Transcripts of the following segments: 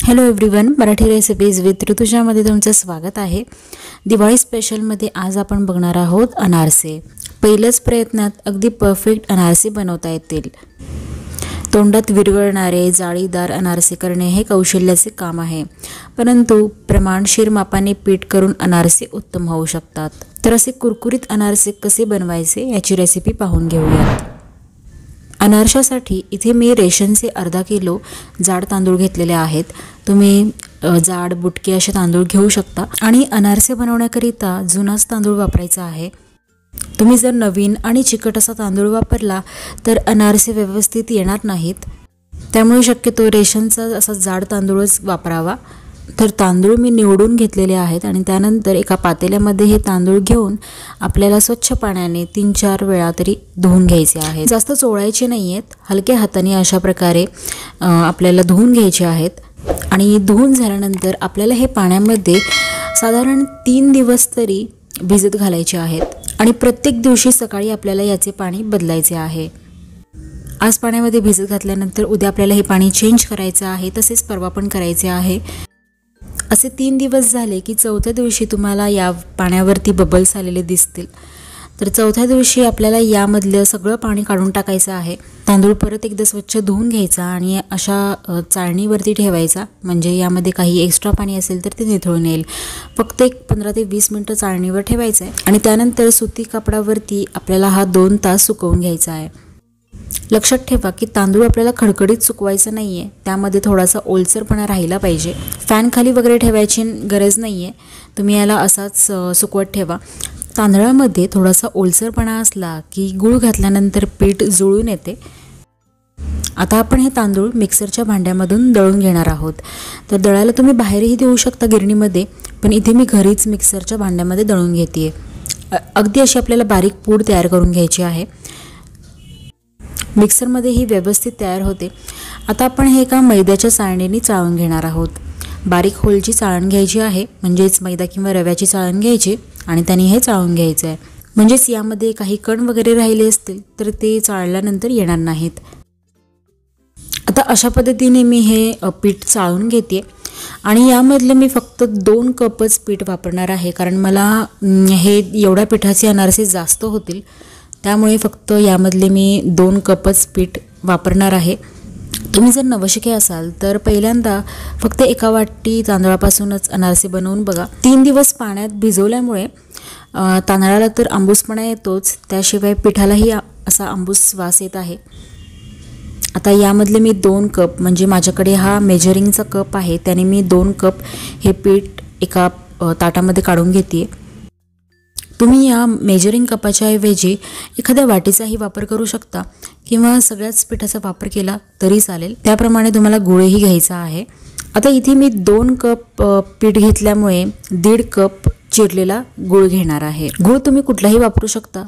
Hello everyone, Marathi recipes with ऋतुजामध्ये तुमचं स्वागत आहे। दिवाळी स्पेशलमध्ये आज आपण बघणार आहोत अनारसे। पहिल्याच प्रयत्नात अगदी परफेक्ट अनारसे बनवता येतील। तोंडात विरघळणारे जाळीदार अनारसे करणे हे कौशल्याचे काम आहे, परंतु प्रमाणशीर मापाने पीठ करून अनारसे उत्तम होऊ शकतात। तर असे कुरकुरीत अनारसे कसे बनवायचे याची रेसिपी पाहून घेऊयात। अनारशासाठी इथे मी रेशनचे अर्धा किलो जाड तांदूळ घेतलेले आहेत। तुम्ही जाड बुटके असे तांदूळ घेऊ शकता आणि अनारसे बनवण्याकरिता जुनाच तांदूळ वापरायचा आहे। तुम्ही जर नवीन आणि चिकट असा तांदूळ वापरला तर अनारसे व्यवस्थित येणार नाहीत, त्यामुळे शक्यतो रेशनचा असा जाड तांदूळच वापरावा। तर तांदूळ मी निवडून घेतलेले आहेत आणि त्यानंतर एका पातेल्यामध्ये हे तांदूळ घेऊन आपल्याला स्वच्छ पाण्याने 3-4 वेळा तरी धुवून घ्यायचे आहेत। जास्त चोळायचे नाहीयेत, हलक्या हाताने अशा प्रकारे आपल्याला धुवून घ्यायचे आहेत। आणि धुवून झाल्यानंतर आपल्याला हे पाण्यामध्ये साधारण 3 दिवस तरी भिजत घालायचे आहेत आणि प्रत्येक दिवशी सकाळी आपल्याला याचे पाणी बदलायचे आहे। आज पाण्यामध्ये भिजत घातल्यानंतर उद्या आपल्याला हे पाणी चेंज करायचं आहे, तसेच परवा पण करायचे आहे। असे 3 दिवस झाले की चौथ्या दिवशी तुम्हाला या पाण्यावरती बबल्स आलेले दिसतील। तर चौथ्या दिवशी आपल्याला यामधलं सगळं पाणी काढून टाकायचं आहे। तांदूळ परत एकदा स्वच्छ धुवून घ्यायचा आणि अशा चाळणीवरती ठेवायचा, म्हणजे यामध्ये काही एक्स्ट्रा पाणी असेल तर ते निथळून येईल। फक्त एक 15 ते 20 मिनिटं चाळणीवर ठेवायचं आहे आणि त्यानंतर सुती कापडावरती आपल्याला हा 2 तास सुकवून घ्यायचा आहे। लक्षात ठेवा की तांदूळ आपल्याला खडखडीत सुकवायचा नाही आहे, त्यामध्ये थोडासा ओलसरपणा राहिला पाहिजे। फॅन खाली वगैरे ठेवायची गरज नाही आहे, तुम्ही याला असाच सुकवत ठेवा। तांदळामध्ये थोडासा ओलसरपणा असला की गूळ घातल्यानंतर पीठ जुळून येते। आता आपण हे तांदूळ मिक्सरच्या भांड्यामधून दळून घेणार आहोत। तर दळायला तुम्ही बाहेरही देऊ शकता गिरणीमध्ये, पण इथे मी घरीच मिक्सरच्या भांड्यामध्ये दळून घेते। अगदी अशी आपल्याला बारीक पूड तयार करून घ्यायची आहे। मिक्सरमध्ये ही व्यवस्थित तयार होते। आता आपण हे एका मैद्याच्या चाळणीने चाळून घेणार आहोत। बारीक होलची चाळण घ्यायची आहे, म्हणजेच मैदा किंवा रव्याची चाळण घ्यायची आणि त्याने हे चाळून घ्यायचं आहे, म्हणजेच यामध्ये काही कण वगैरे राहिले असतील तर ते चाळल्यानंतर येणार नाहीत। आता अशा पद्धतीने मी हे पीठ चाळून घेते आणि यामधलं मी फक्त 2 कपच पीठ वापरणार आहे, कारण मला हे एवढ्या पिठाचे अनारसे जास्त होतील, त्यामुळे फक्त यामधले मी 2 कपच पीठ वापरणार आहे। तुम्ही जर नवशिके असाल तर पहिल्यांदा फक्त एका वाटी तांदळापासूनच अनारसे बनवून बघा। 3 दिवस पाण्यात भिजवल्यामुळे तांदळाला तर आंबूसपणा येतोच, त्याशिवाय पिठालाही असा आंबूस वास येत आहे। आता यामधले मी 2 कप, म्हणजे माझ्याकडे हा मेजरिंगचा कप आहे, त्याने मी 2 कप हे पीठ एका ताटामध्ये काढून घेते। तुम्ही या मेजरिंग कपाच्या ऐवजी एखाद्या वाटीचाही वापर करू शकता किंवा सगळ्याच पिठाचा वापर केला तरी चालेल। त्याप्रमाणे तुम्हाला गुळही घ्यायचा आहे। आता इथे मी 2 कप पीठ घेतल्यामुळे 1.5 कप चिरलेला गुळ घेणार आहे। गुळ तुम्ही कुठलाही वापरू शकता,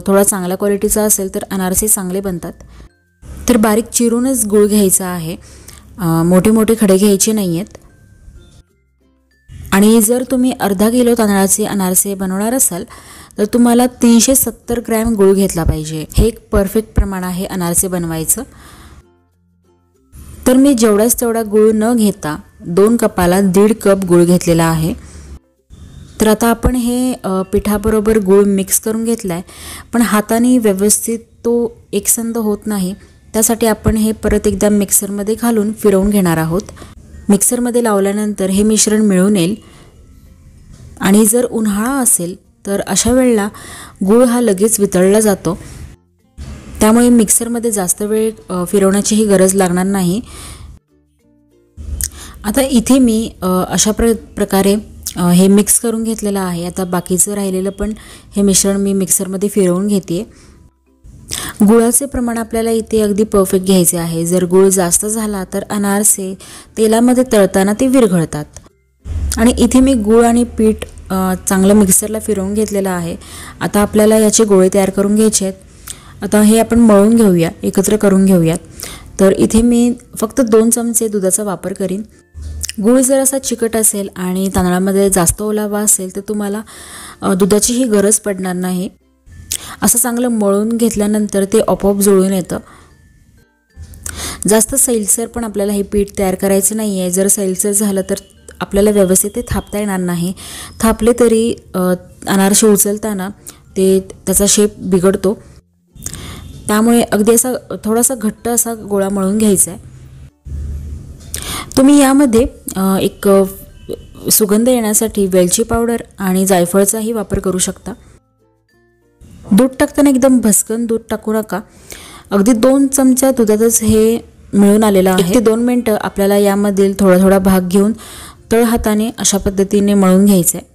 थोडा चांगल्या क्वालिटीचा असेल तर अनारसे चांगले बनतात। तर बारीक चिरूनच गुळ घ्यायचा आहे, मोठे मोठे खडे घ्यायचे नाही आहेत। आणि जर तुम्ही अर्धा किलो तांदळाचे अनारसे बनवणार असाल तर तुम्हाला 370 ग्रॅम गूळ घेतला पाहिजे। हे एक परफेक्ट प्रमाण आहे अनारसे बनवायचं। तर मी जेवढाच तेवढा गूळ न घेता 2 कपाला 1.5 कप गूळ घेतलेला आहे। तर आता आपण हे पिठाबरोबर गूळ मिक्स करून घेतलाय, पण हाताने व्यवस्थित तो एकसंध होत नाही, त्यासाठी आपण हे परत एकदा मिक्सरमध्ये घालून फिरवून घेणार आहोत। मिक्सरमध्ये लावल्यानंतर हे मिश्रण मिळून येईल आणि जर उन्हाळा असेल तर अशा वेळेला गूळ हा लगेच वितळला जातो, त्यामुळे मिक्सरमध्ये जास्त वेळ फिरवण्याचीही गरज लागणार नाही। आता इथे मी अशा प्रकारे हे मिक्स करून घेतलेलं आहे। आता बाकीचं राहिलेलं पण हे मिश्रण मी मिक्सरमध्ये फिरवून घेते। गुळाचे प्रमाण आपल्याला इथे अगदी परफेक्ट घ्यायचे आहे। जर गुळ जास्त झाला तर अनारसे तेलामध्ये तळताना ते विरघळतात। आणि इथे मी गुळ आणि पीठ चांगलं मिक्सरला फिरवून घेतलेलं आहे। आता आपल्याला याचे गोळे तयार करून घ्यायचे आहेत। आता हे आपण मळून घेऊया, एकत्र करून घेऊयात। तर इथे मी फक्त 2 चमचे दुधाचा वापर करीन। गूळ जर असा चिकट असेल आणि तांदळामध्ये जास्त ओलावा असेल तर तुम्हाला दुधाचीही गरज पडणार नाही। असं चांगलं मळून घेतल्यानंतर ते आपोआप जुळून येतं। जास्त सैलसर पण आपल्याला हे पीठ तयार करायचं नाही आहे. जर सैलसर झालं तर आपल्याला व्यवस्थित ते थापता येणार नाही. थापले तरी अनारसे उचलताना त्याचा शेप बिघडतो. त्यामुळे अगदी असा थोडासा घट्ट असा गोळा मळून घ्यायचा आहे. तुम्ही यामध्ये एक सुगंध येण्यासाठी वेलची पावडर आणि जायफळचाही वापर करू शकता. दूध टाकताना एकदम भसकन दूध टाकू नका. अगदी 2 चमचा दुधातच हे मिळून आलेलं आहे. 1 ते 2 मिनटं आपल्याला यामधील थोडा थोडा भाग घेऊन तळ हाताने अशा पद्धतीने मळून घ्यायचं आहे.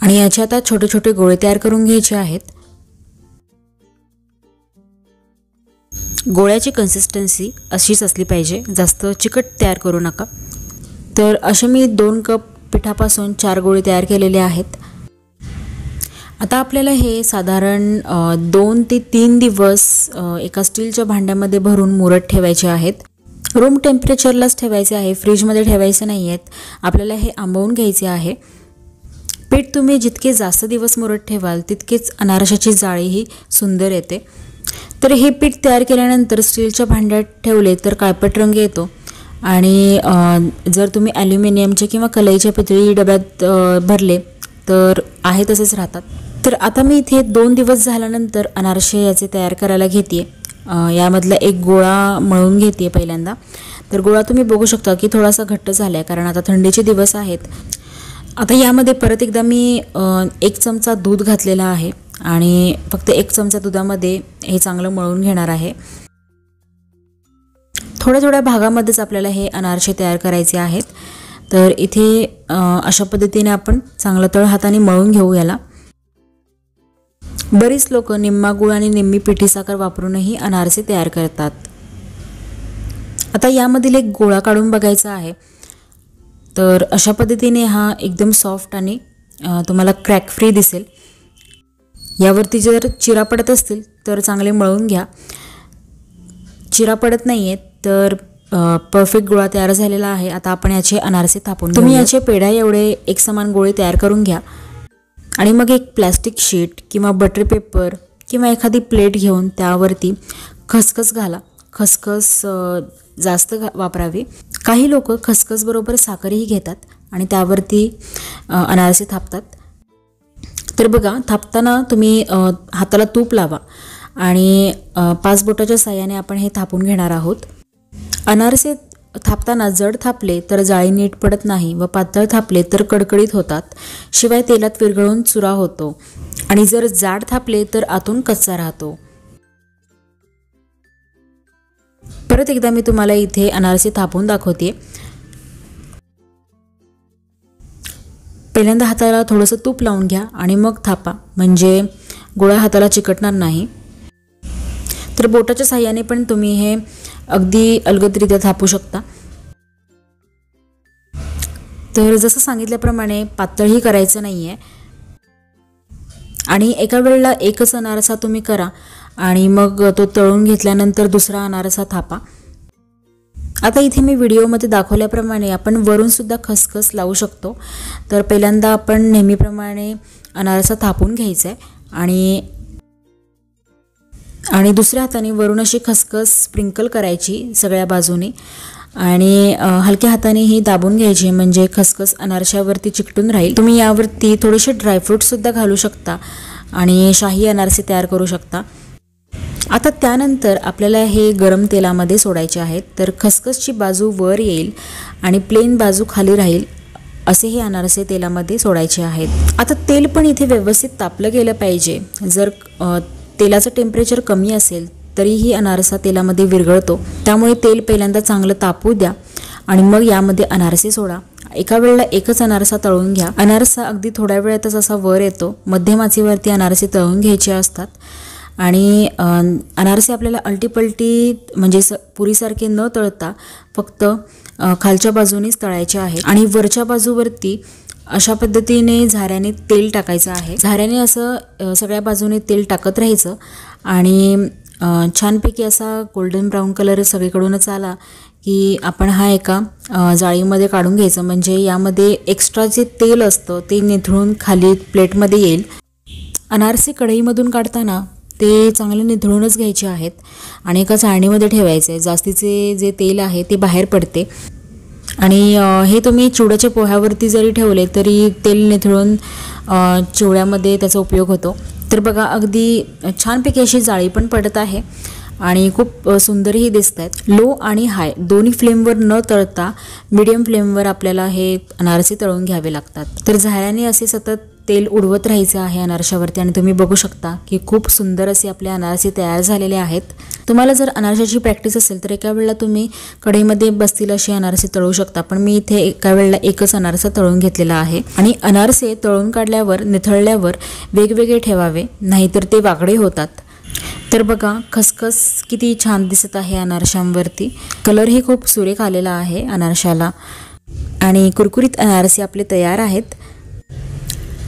आणि याचे आता छोटे छोटे गोळे तयार करून घ्यायचे आहेत. गोळ्याची कन्सिस्टन्सी अशीच असली पाहिजे, जास्त चिकट तयार करू नका. तर असे मी 2 कप पिठापासून 4 गोळे तयार केलेले आहेत. आता आपल्याला हे साधारण 2 ते 3 दिवस एका स्टीलच्या भांड्यामध्ये भरून मुरत ठेवायचे आहेत. रूम टेम्परेचरलाच ठेवायचे आहे, फ्रीजमध्ये ठेवायचे नाही आहेत. आपल्याला हे आंबवून घ्यायचे आहे. पीठ तुम्ही जितके जास्त दिवस मुरत ठेवाल तितकेच अनारशाची जाळीही सुंदर येते. तर हे पीठ तयार केल्यानंतर स्टीलच्या भांड्यात ठेवले तर काळपट रंग येतो. आणि जर तुम्ही ॲल्युमिनियमचे किंवा कलईच्या पितळी डब्यात भरले तर आहे तसेच राहतात. तर आता मी इथे 2 दिवस झाल्यानंतर अनारसे याचे तयार करायला घेते. यामधला एक गोळा मळून घेते पहिल्यांदा. तर गोळा तुम्ही बघू शकता की थोडासा घट्ट झाला आहे, कारण आता थंडीचे दिवस आहेत. आता यामध्ये परत एकदा मी 1 चमचा दूध घातलेला आहे आणि फक्त 1 चमचा दुधामध्ये हे चांगलं मळून घेणार आहे. थोड्या थोड्या भागामध्येच आपल्याला हे अनारसे तयार करायचे आहेत. तर इथे अशा पद्धतीने आपण चांगलं तळ हाताने मळून घेऊ याला. बरीच लोक निम्मा गूळ आणि निम्मी पिठी साखर वापरूनही अनारसे तयार करतात. आता यामधील एक गोळा काढून बघायचा आहे. तर अशा पद्धतीने हा एकदम सॉफ्ट आणि तुम्हाला क्रॅक फ्री दिसेल. यावरती जर चिरा पडत असतील तर चांगले मळून घ्या. चिरा पडत नाही आहेत तर परफेक्ट गोळा तयार झालेला आहे. आता आपण याचे अनारसे थापून तुम्ही याचे पेढा एवढे एकसमान गोळे तयार करून घ्या. आणि मग एक प्लॅस्टिक शीट किंवा बटर पेपर किंवा एखादी प्लेट घेऊन त्यावरती खसखस घाला. खसखस जास्त वापरावी. काही लोक खसखस बरोबर साखरही घेतात आणि त्यावरती अनारसे थापतात. तर बघा, थापताना तुम्ही हाताला तूप लावा आणि 5 बोटाच्या साहाय्याने आपण हे थापून घेणार आहोत. अनारसे थापताना जड थापले तर जाळी नीट पडत नाही व पातळ थापले तर कडकडीत होतात. शिवाय तेलात विरघळून चुरा होतो आणि जर जाड थापले तर आतून कच्चा राहतो. परत एकदा मी तुम्हाला इथे अनारसे थापून दाखवते. पहिल्यांदा हाताला थोडंसं तूप लावून घ्या आणि मग थापा, म्हणजे गोळा हाताला चिकटणार नाही. तर बोटाच्या साहाय्याने पण तुम्ही हे अगदी अलगदरित्या थापू शकता. तर जसं सांगितल्याप्रमाणे पातळही करायचं नाही आहे आणि एका वेळेला एकच अनारसा तुम्ही करा आणि मग तो तळून घेतल्यानंतर दुसरा अनारसा थापा. आता इथे मी व्हिडिओमध्ये दाखवल्याप्रमाणे आपण वरूनसुद्धा खसखस लावू शकतो. तर पहिल्यांदा आपण नेहमीप्रमाणे अनारसा थापून घ्यायचा आहे आणि दुसऱ्या हाताने वरून अशी खसखस स्प्रिंकल करायची सगळ्या बाजूने आणि हलक्या हाताने ही दाबून घ्यायची, म्हणजे खसखस अनारशावरती चिकटून राहील. तुम्ही यावरती थोडेसे ड्रायफ्रूटसुद्धा घालू शकता आणि शाही अनारसे तयार करू शकता. आता त्यानंतर आपल्याला हे गरम तेलामध्ये सोडायचे आहेत. तर खसखसची बाजू वर येईल आणि प्लेन बाजू खाली राहील असे हे अनारसे तेलामध्ये सोडायचे आहेत. आता तेल पण इथे व्यवस्थित तापलं गेलं पाहिजे. जर तेलाचं टेम्परेचर कमी असेल तरीही अनारसा तेलामध्ये विरघळतो. त्यामुळे तेल पहिल्यांदा चांगलं तापू द्या आणि मग यामध्ये अनारसे सोडा. एका वेळेला एकच अनारसा तळून घ्या. अनारसा अगदी थोड्या वेळातच असा वर येतो. मध्यम आचेवरती अनारसे तळून घ्यायचे असतात आणि अनारसे आपल्याला अलटीपलटी म्हणजे पुरीसारखे न तळता फक्त खालच्या बाजूनेच तळायचे आहे आणि वरच्या बाजूवरती अशा पद्धतीने झाऱ्याने तेल टाकायचं आहे. झाऱ्याने असं सगळ्या बाजूने तेल टाकत राहायचं आणि छानपैकी असा गोल्डन ब्राऊन कलर सगळीकडूनच आला की आपण हा एका जाळीमध्ये काढून घ्यायचं, म्हणजे यामध्ये एक्स्ट्रा जे तेल असतं ते निथळून खाली प्लेटमध्ये येईल. अनारसे कढईमधून काढताना ते चांगले निथळूनच घ्यायचे आहेत आणि एका चाळणीमध्ये ठेवायचे आहे. जास्तीचे जे तेल आहे ते बाहेर पडते आणि हे तुम्ही चिवड्याच्या पोह्यावरती जरी ठेवले तरी तेल निथळून चिवड्यामध्ये त्याचा उपयोग होतो. तर बघा अगदी छानपैकी अशी जाळी पण पडत आहे आणि खूप सुंदरही दिसत आहेत. लो आणि हाय दोन्ही फ्लेमवर न तळता मीडियम फ्लेमवर आपल्याला हे अनारसे तळून घ्यावे लागतात. तर झाऱ्याने असे सतत तेल उडवत राहायचं आहे अनारशावरती आणि तुम्ही बघू शकता की खूप सुंदर असे आपले अनारसे तयार झालेले आहेत. तुम्हाला जर अनारशाची प्रॅक्टिस असेल तर एका वेळेला तुम्ही कढईमध्ये बसतील असे अनारसे तळू शकता, पण मी इथे एका वेळेला एकच अनारसा तळून घेतलेला आहे. आणि अनारसे तळून काढल्यावर निथळल्यावर वेगवेगळे ठेवावे, नाहीतर ते वाकडे होतात. तर बघा खसखस किती छान दिसत आहे अनारशांवरती. कलरही खूप सुरेख आलेला आहे अनारशाला आणि कुरकुरीत अनारसे आपले तयार आहेत.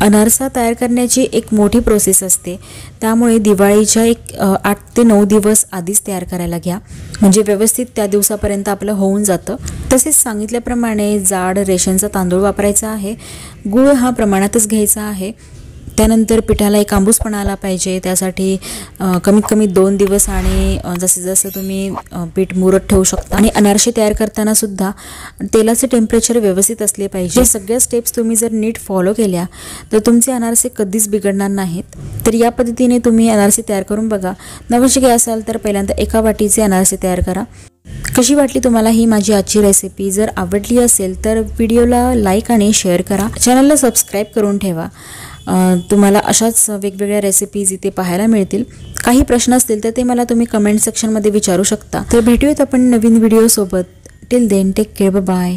अनारसा तयार करण्याची एक मोठी प्रोसेस असते, त्यामुळे दिवाळीच्या 8 ते 9 दिवस आधीच तयार करायला घ्या, म्हणजे व्यवस्थित त्या दिवसापर्यंत आपलं होऊन जातं. तसेच सांगितल्याप्रमाणे जाड रेशनचा तांदूळ वापरायचा आहे. गूळ हा प्रमाणातच घ्यायचा आहे. त्यानंतर पिठाला एक आंबूसपणा आला पाहिजे, त्यासाठी कमीत कमी 2 दिवस आणि जसे जसं तुम्ही पीठ मुरत ठेवू शकता. आणि अनारसे तयार करताना सुद्धा तेलाचे टेम्परेचर व्यवस्थित असले पाहिजे. सगळ्या स्टेप्स तुम्ही जर नीट फॉलो केल्या तर तुमचे अनारसे कधीच बिघडणार नाहीत. तर या पद्धतीने तुम्ही अनारसे तयार करून बघा. नवीन शिकले असाल तर पहिल्यांदा एका वाटीचे अनारसे तयार करा. कशी वाटली तुम्हाला ही माझी आजची रेसिपी? जर आवडली असेल तर व्हिडिओला लाईक आणि शेअर करा. चॅनलला सबस्क्राईब करून ठेवा. तुम्हाला अशाच वेगवेगळ्या रेसिपीज इथे पाहायला मिळतील. काही प्रश्न असतील तर ते मला तुम्ही कमेंट सेक्शनमध्ये विचारू शकता. तर भेटूयात आपण नवीन व्हिडिओसोबत. Till then take care, bye.